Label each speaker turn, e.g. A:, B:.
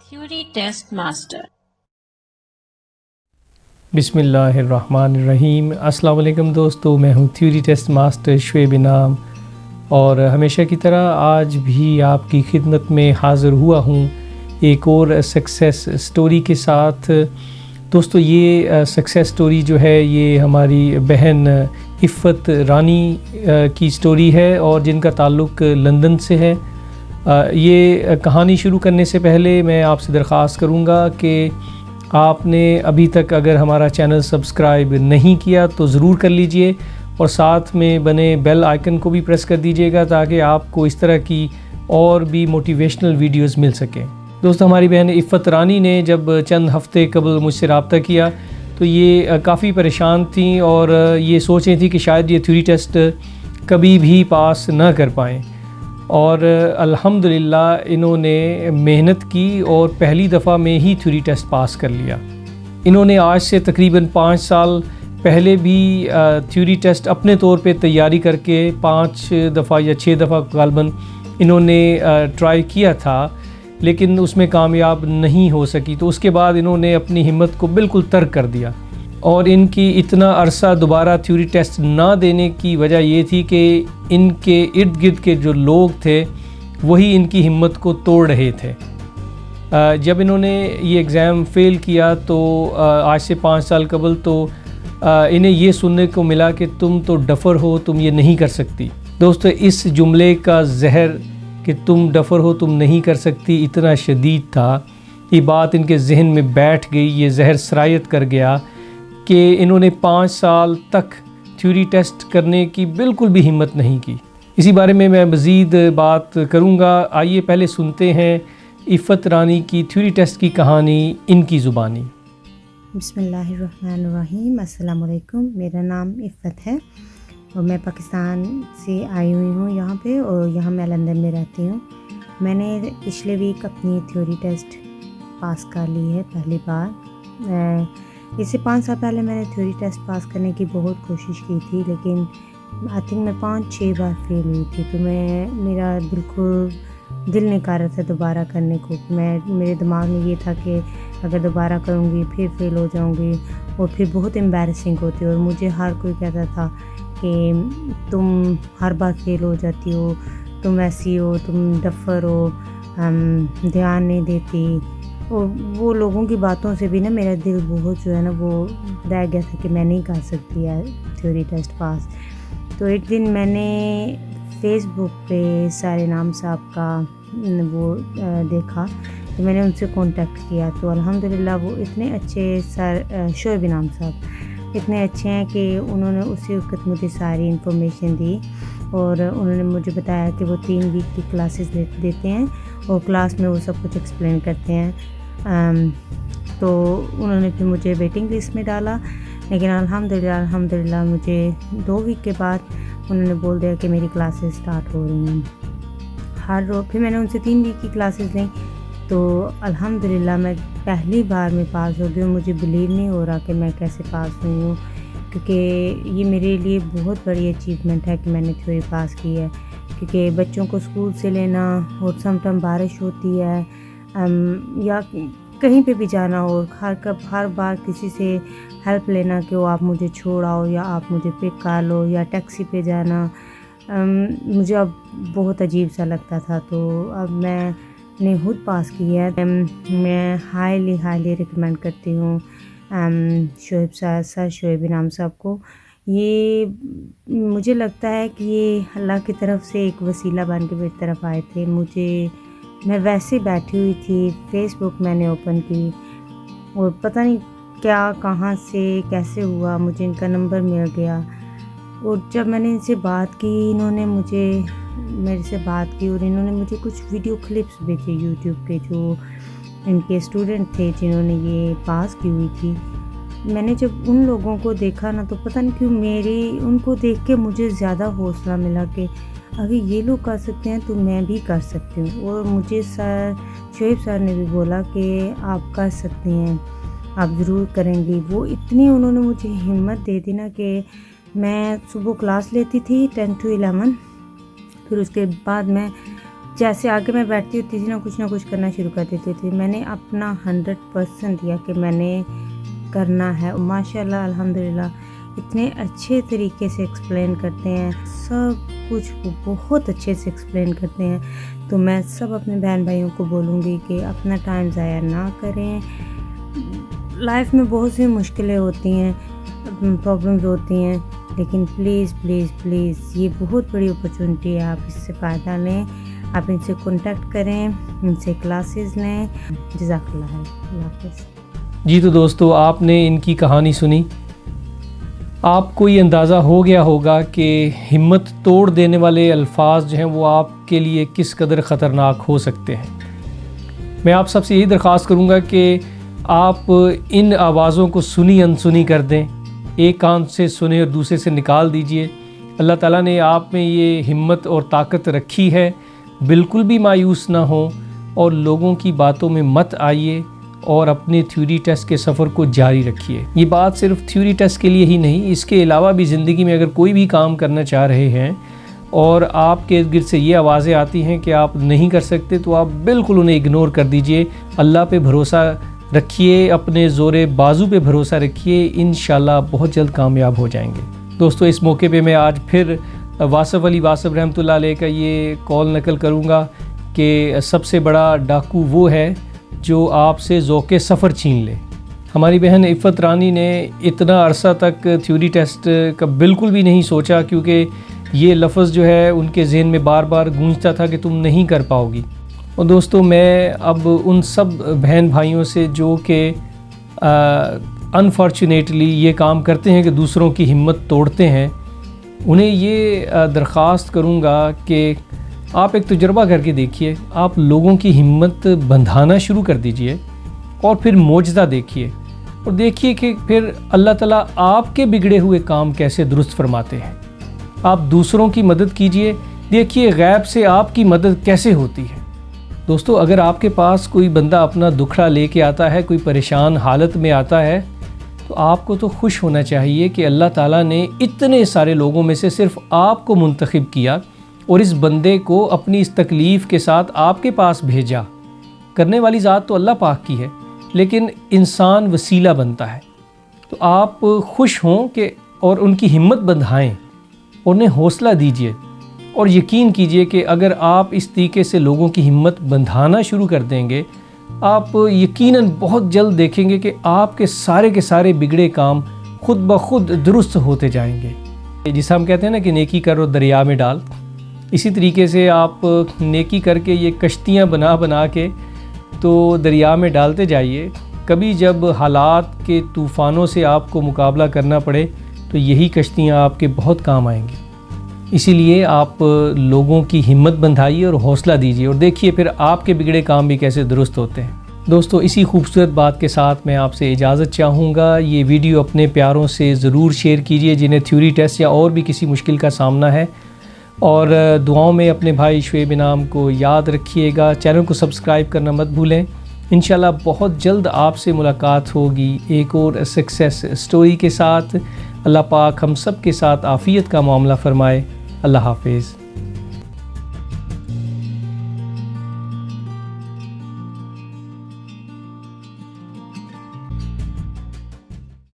A: Theory Test Master.
B: बिस्मिल्लाहिर्रहमानिर्रहीम। अस्सलाम वालेकुम दोस्तों, मैं हूँ थ्योरी टेस्ट मास्टर शुएब इनाम और हमेशा की तरह आज भी आपकी खिदमत में हाज़िर हुआ हूँ एक और सक्सेस स्टोरी के साथ। दोस्तों ये सक्सेस स्टोरी जो है ये हमारी बहन इफ़्फ़त रानी की स्टोरी है और जिनका ताल्लुक़ लंदन से है। ये कहानी शुरू करने से पहले मैं आपसे दरख्वास्त करूँगा कि आपने अभी तक अगर हमारा चैनल सब्सक्राइब नहीं किया तो ज़रूर कर लीजिए और साथ में बने बेल आइकन को भी प्रेस कर दीजिएगा ताकि आपको इस तरह की और भी मोटिवेशनल वीडियोस मिल सकें। दोस्तों हमारी बहन इफ़्फ़त रानी ने जब चंद हफ़्ते कबल मुझसे रब्ता किया तो ये काफ़ी परेशान थी और ये सोच रही थी कि शायद ये थ्योरी टेस्ट कभी भी पास न कर पाएँ और अल्हम्दुलिल्लाह इन्होंने मेहनत की और पहली दफ़ा में ही थ्योरी टेस्ट पास कर लिया। इन्होंने आज से तकरीबन 5 साल पहले भी थ्योरी टेस्ट अपने तौर पे तैयारी करके 5 दफ़ा या 6 दफ़ा गालबन इन्होंने ट्राई किया था, लेकिन उसमें कामयाब नहीं हो सकी। तो उसके बाद इन्होंने अपनी हिम्मत को बिल्कुल तर्क कर दिया और इनकी इतना अरसा दोबारा थ्योरी टेस्ट ना देने की वजह ये थी कि इनके इर्द गिर्द के जो लोग थे वही इनकी हिम्मत को तोड़ रहे थे। जब इन्होंने ये एग्ज़ाम फ़ेल किया तो आज से 5 साल कबल तो इन्हें ये सुनने को मिला कि तुम तो डफ़र हो, तुम ये नहीं कर सकती। दोस्तों इस जुमले का ज़हर कि तुम डफ़र हो, तुम नहीं कर सकती इतना शदीद था, ये बात इनके जहन में बैठ गई, ये जहर सरायत कर गया कि इन्होंने 5 साल तक थ्योरी टेस्ट करने की बिल्कुल भी हिम्मत नहीं की। इसी बारे में मैं मज़ीद बात करूँगा। आइए पहले सुनते हैं इफ़्फ़त रानी की थ्योरी टेस्ट की कहानी इनकी ज़ुबानी।
C: बिस्मिल्लाहिर्रहमानिर्रहीम। अस्सलाम वालेकुम। मेरा नाम इफ़्फ़त है और मैं पाकिस्तान से आई हुई हूँ यहाँ पे और यहाँ मैं लंदन में रहती हूँ। मैंने पिछले वीक अपनी थ्योरी टेस्ट पास कर ली है पहली बार। इससे 5 साल पहले मैंने थ्योरी टेस्ट पास करने की बहुत कोशिश की थी, लेकिन आई थिंक मैं 5-6 बार फेल हुई थी। तो मेरा बिल्कुल दिल नहीं कर रहा था दोबारा करने को। मेरे दिमाग में ये था कि अगर दोबारा करूँगी फिर फेल हो जाऊँगी और फिर बहुत एम्बैरेसिंग होती और मुझे हर कोई कहता था कि तुम हर बार फेल हो जाती हो, तुम ऐसी हो, तुम डफ़र हो, ध्यान नहीं देती। और वो लोगों की बातों से भी ना मेरा दिल बहुत जो है ना वो रह गया था कि मैं नहीं कर सकती है थ्योरी टेस्ट पास। तो एक दिन मैंने फ़ेसबुक पे सारे नाम साहब का वो देखा तो मैंने उनसे कांटेक्ट किया। तो अल्हम्दुलिल्लाह वो इतने अच्छे सर शुएब इनाम साहब इतने अच्छे हैं कि उन्होंने उसी वक्त मुझे सारी इन्फॉर्मेशन दी और उन्होंने मुझे बताया कि वो 3 वीक की क्लासेस देते हैं और क्लास में वो सब कुछ एक्सप्लेन करते हैं। तो उन्होंने फिर मुझे वेटिंग लिस्ट में डाला, लेकिन अल्हम्दुलिल्लाह मुझे 2 वीक के बाद उन्होंने बोल दिया कि मेरी क्लासेस स्टार्ट हो रही हैं हर रोज़। फिर मैंने उनसे 3 वीक की क्लासेस ली तो अल्हम्दुलिल्लाह मैं पहली बार में पास हो गई। मुझे बिलीव नहीं हो रहा कि मैं कैसे पास हुई हूँ, क्योंकि ये मेरे लिए बहुत बड़ी अचीवमेंट है कि मैंने थ्योरी पास की है। क्योंकि बच्चों को स्कूल से लेना और समटाइम बारिश होती है या कहीं पे भी जाना हो, हर बार किसी से हेल्प लेना कि वो आप मुझे छोड़ आओ या आप मुझे पिक कर लो या टैक्सी पे जाना, मुझे अब बहुत अजीब सा लगता था। तो अब मैंने खुद पास किया है। मैं हाईली रिकमेंड करती हूँ सर शुएब इनाम साहब को। ये मुझे लगता है कि ये अल्लाह की तरफ से एक वसीला बन के मेरी तरफ आए थे। मैं वैसे बैठी हुई थी, फ़ेसबुक मैंने ओपन की और पता नहीं क्या कहाँ से कैसे हुआ मुझे इनका नंबर मिल गया और जब मैंने इनसे बात की इन्होंने मेरे से बात की और इन्होंने मुझे कुछ वीडियो क्लिप्स भेजे यूट्यूब पे जो इनके स्टूडेंट थे जिन्होंने ये पास की हुई थी। मैंने जब उन लोगों को देखा ना तो पता नहीं क्यों उनको देख के मुझे ज़्यादा हौसला मिला कि अगर ये लोग कर सकते हैं तो मैं भी कर सकती हूँ। और मुझे शुएब सर ने भी बोला कि आप कर सकती हैं, आप ज़रूर करेंगी। वो इतनी उन्होंने मुझे हिम्मत दे दी ना कि मैं सुबह क्लास लेती थी 10 to 11 پھر اس کے بعد میں جیسے آگے میں بیٹھتی ہوتی تھی کچھ نہ کچھ کرنا شروع کر دیتی تھی. میں نے اپنا 100% دیا کہ میں نے کرنا ہے. ماشاء اللہ الحمدللہ اتنے اچھے طریقے سے ایکسپلین کرتے ہیں, سب کچھ وہ بہت اچھے سے ایکسپلین کرتے ہیں. تو میں سب اپنے بہن بھائیوں کو بولوں گی کہ اپنا ٹائم ضائع نہ کریں. لائف میں بہت سی مشکلیں ہوتی ہیں, پرابلمز ہوتی ہیں, لیکن پلیز پلیز پلیز یہ بہت بڑی اپرچونٹی ہے, آپ اس سے فائدہ لیں. آپ ان سے کانٹیکٹ کریں, ان سے کلاسز لیں. جزاک اللہ خیر. اللہ حافظ.
B: جی تو دوستو, آپ نے ان کی کہانی سنی. آپ کو یہ اندازہ ہو گیا ہوگا کہ ہمت توڑ دینے والے الفاظ جو ہیں وہ آپ کے لیے کس قدر خطرناک ہو سکتے ہیں. میں آپ سب سے یہی درخواست کروں گا کہ آپ ان آوازوں کو سنی انسنی کر دیں, ایک کان سے سنیں اور دوسرے سے نکال دیجئے. اللہ تعالیٰ نے آپ میں یہ ہمت اور طاقت رکھی ہے. بالکل بھی مایوس نہ ہوں اور لوگوں کی باتوں میں مت آئیے اور اپنے تھیوری ٹیسٹ کے سفر کو جاری رکھیے. یہ بات صرف تھیوری ٹیسٹ کے لیے ہی نہیں, اس کے علاوہ بھی زندگی میں اگر کوئی بھی کام کرنا چاہ رہے ہیں اور آپ کے ارد گرد سے یہ آوازیں آتی ہیں کہ آپ نہیں کر سکتے, تو آپ بالکل انہیں اگنور کر دیجئے. اللہ پہ بھروسہ رکھیے, اپنے زور بازو پہ بھروسہ رکھیے, انشاءاللہ بہت جلد کامیاب ہو جائیں گے. دوستو, اس موقع پہ میں آج پھر واصف علی واصف رحمۃ اللہ علیہ کا یہ قول نقل کروں گا کہ سب سے بڑا ڈاکو وہ ہے جو آپ سے ذوق سفر چھین لے. ہماری بہن عفت رانی نے اتنا عرصہ تک تھیوری ٹیسٹ کا بالکل بھی نہیں سوچا, کیونکہ یہ لفظ جو ہے ان کے ذہن میں بار بار گونجتا تھا کہ تم نہیں کر پاؤ گی. اور دوستو, میں اب ان سب بہن بھائیوں سے جو کہ انفارچونیٹلی یہ کام کرتے ہیں کہ دوسروں کی ہمت توڑتے ہیں, انہیں یہ درخواست کروں گا کہ آپ ایک تجربہ کر کے دیکھیے. آپ لوگوں کی ہمت بندھانا شروع کر دیجئے اور پھر معجزہ دیکھیے, اور دیکھیے کہ پھر اللہ تعالیٰ آپ کے بگڑے ہوئے کام کیسے درست فرماتے ہیں. آپ دوسروں کی مدد کیجئے, دیکھیے غیب سے آپ کی مدد کیسے ہوتی ہے. دوستو, اگر آپ کے پاس کوئی بندہ اپنا دکھڑا لے کے آتا ہے, کوئی پریشان حالت میں آتا ہے, تو آپ کو تو خوش ہونا چاہیے کہ اللہ تعالیٰ نے اتنے سارے لوگوں میں سے صرف آپ کو منتخب کیا اور اس بندے کو اپنی اس تکلیف کے ساتھ آپ کے پاس بھیجا. کرنے والی ذات تو اللہ پاک کی ہے, لیکن انسان وسیلہ بنتا ہے. تو آپ خوش ہوں کہ اور ان کی ہمت بندھائیں, انہیں حوصلہ دیجئے, اور یقین کیجئے کہ اگر آپ اس طریقے سے لوگوں کی ہمت بندھانا شروع کر دیں گے, آپ یقیناً بہت جلد دیکھیں گے کہ آپ کے سارے بگڑے کام خود بخود درست ہوتے جائیں گے. جسے ہم کہتے ہیں نا کہ نیکی کرو دریا میں ڈال, اسی طریقے سے آپ نیکی کر کے یہ کشتیاں بنا کے تو دریا میں ڈالتے جائیے. کبھی جب حالات کے طوفانوں سے آپ کو مقابلہ کرنا پڑے تو یہی کشتیاں آپ کے بہت کام آئیں گی. اسی لیے آپ لوگوں کی ہمت بندھائیے اور حوصلہ دیجیے, اور دیکھیے پھر آپ کے بگڑے کام بھی کیسے درست ہوتے ہیں. دوستو, اسی خوبصورت بات کے ساتھ میں آپ سے اجازت چاہوں گا. یہ ویڈیو اپنے پیاروں سے ضرور شیئر کیجیے جنہیں تھیوری ٹیسٹ یا اور بھی کسی مشکل کا سامنا ہے, اور دعاؤں میں اپنے بھائی شعیب انعام کو یاد رکھیے گا. چینل کو سبسکرائب کرنا مت بھولیں. انشاءاللہ بہت جلد آپ سے ملاقات ہوگی ایک اور سکسیس سٹوری کے ساتھ. اللہ پاک ہم سب کے ساتھ عافیت کا معاملہ فرمائے. اللہ حافظ.